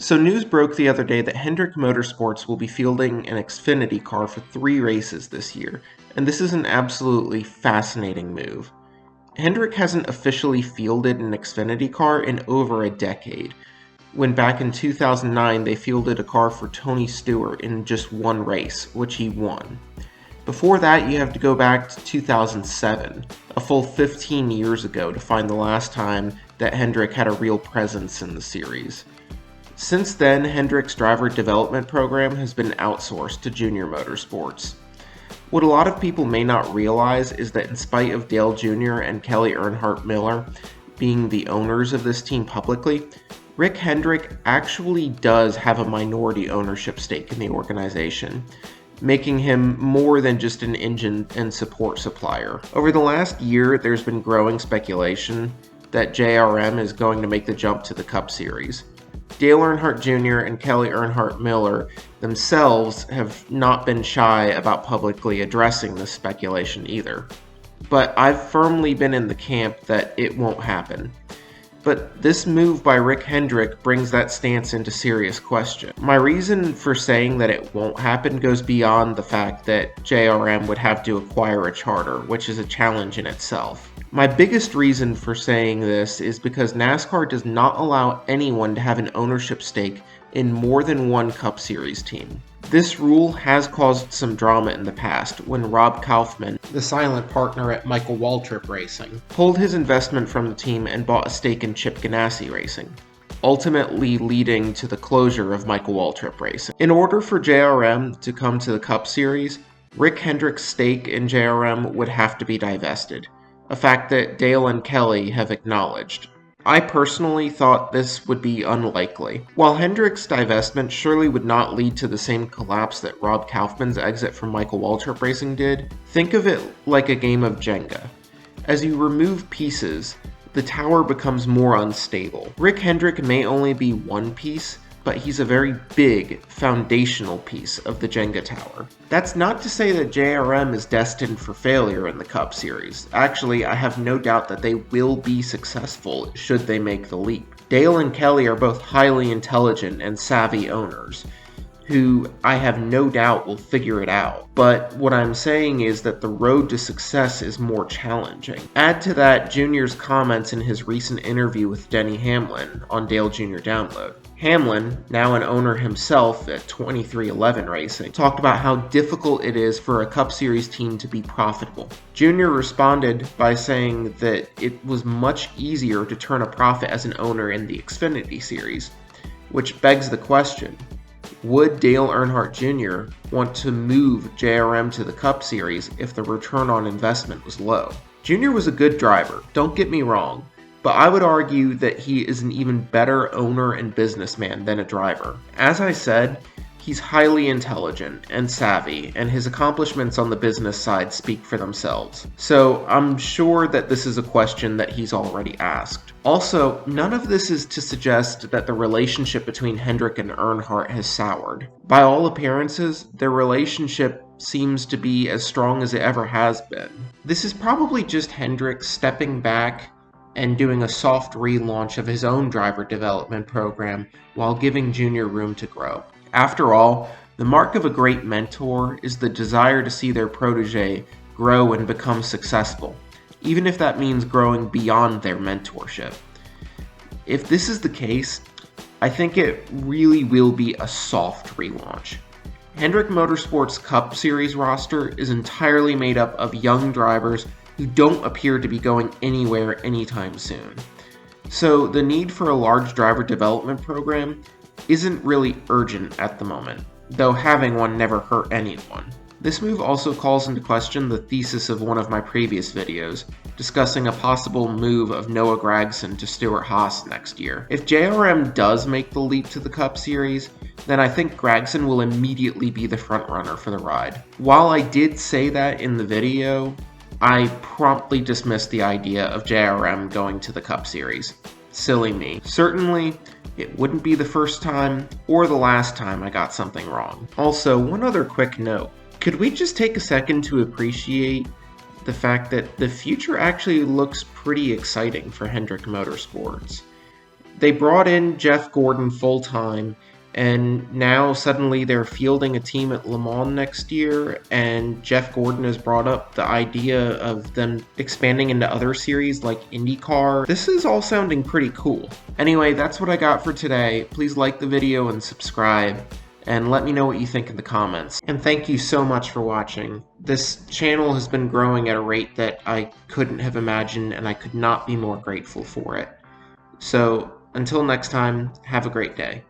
So news broke the other day that Hendrick Motorsports will be fielding an Xfinity car for 3 races this year, and this is an absolutely fascinating move. Hendrick hasn't officially fielded an Xfinity car in over a decade, when back in 2009 they fielded a car for Tony Stewart in just one race, which he won. Before that, you have to go back to 2007, a full 15 years ago, to find the last time that Hendrick had a real presence in the series. Since then, Hendrick's driver development program has been outsourced to JR Motorsports. What a lot of people may not realize is that in spite of Dale Jr. and Kelly Earnhardt Miller being the owners of this team publicly, Rick Hendrick actually does have a minority ownership stake in the organization, making him more than just an engine and support supplier. Over the last year, there's been growing speculation that JRM is going to make the jump to the Cup Series. Dale Earnhardt Jr. and Kelly Earnhardt Miller themselves have not been shy about publicly addressing this speculation either. But I've firmly been in the camp that it won't happen. But this move by Rick Hendrick brings that stance into serious question. My reason for saying that it won't happen goes beyond the fact that JRM would have to acquire a charter, which is a challenge in itself. My biggest reason for saying this is because NASCAR does not allow anyone to have an ownership stake in more than one Cup Series team. This rule has caused some drama in the past when Rob Kaufman, the silent partner at Michael Waltrip Racing, pulled his investment from the team and bought a stake in Chip Ganassi Racing, ultimately leading to the closure of Michael Waltrip Racing. In order for JRM to come to the Cup Series, Rick Hendrick's stake in JRM would have to be divested, a fact that Dale and Kelly have acknowledged. I personally thought this would be unlikely. While Hendrick's divestment surely would not lead to the same collapse that Rob Kaufman's exit from Michael Waltrip Racing did, think of it like a game of Jenga. As you remove pieces, the tower becomes more unstable. Rick Hendrick may only be one piece, but he's a very big, foundational piece of the Jenga tower. That's not to say that JRM is destined for failure in the Cup Series. Actually, I have no doubt that they will be successful should they make the leap. Dale and Kelly are both highly intelligent and savvy owners, who I have no doubt will figure it out. But what I'm saying is that the road to success is more challenging. Add to that Junior's comments in his recent interview with Denny Hamlin on Dale Jr. Download. Hamlin, now an owner himself at 2311 Racing, talked about how difficult it is for a Cup Series team to be profitable. Junior responded by saying that it was much easier to turn a profit as an owner in the Xfinity Series, which begs the question, would Dale Earnhardt Jr. want to move JRM to the Cup Series if the return on investment was low? Jr. was a good driver, don't get me wrong, but I would argue that he is an even better owner and businessman than a driver. As I said, he's highly intelligent and savvy, and his accomplishments on the business side speak for themselves. So I'm sure that this is a question that he's already asked. Also, none of this is to suggest that the relationship between Hendrick and Earnhardt has soured. By all appearances, their relationship seems to be as strong as it ever has been. This is probably just Hendrick stepping back and doing a soft relaunch of his own driver development program while giving Junior room to grow. After all, the mark of a great mentor is the desire to see their protege grow and become successful, even if that means growing beyond their mentorship. If this is the case, I think it really will be a soft relaunch. Hendrick Motorsports Cup Series roster is entirely made up of young drivers who don't appear to be going anywhere anytime soon. So the need for a large driver development program isn't really urgent at the moment, though having one never hurt anyone. This move also calls into question the thesis of one of my previous videos, discussing a possible move of Noah Gragson to Stewart-Haas next year. If JRM does make the leap to the Cup Series, then I think Gragson will immediately be the frontrunner for the ride. While I did say that in the video, I promptly dismissed the idea of JRM going to the Cup Series. Silly me. Certainly, it wouldn't be the first time or the last time I got something wrong. Also, one other quick note. Could we just take a second to appreciate the fact that the future actually looks pretty exciting for Hendrick Motorsports? They brought in Jeff Gordon full-time, and now suddenly they're fielding a team at Le Mans next year, and Jeff Gordon has brought up the idea of them expanding into other series like IndyCar. This is all sounding pretty cool. Anyway, that's what I got for today. Please like the video and subscribe, and let me know what you think in the comments. And thank you so much for watching. This channel has been growing at a rate that I couldn't have imagined, and I could not be more grateful for it. So, until next time, have a great day.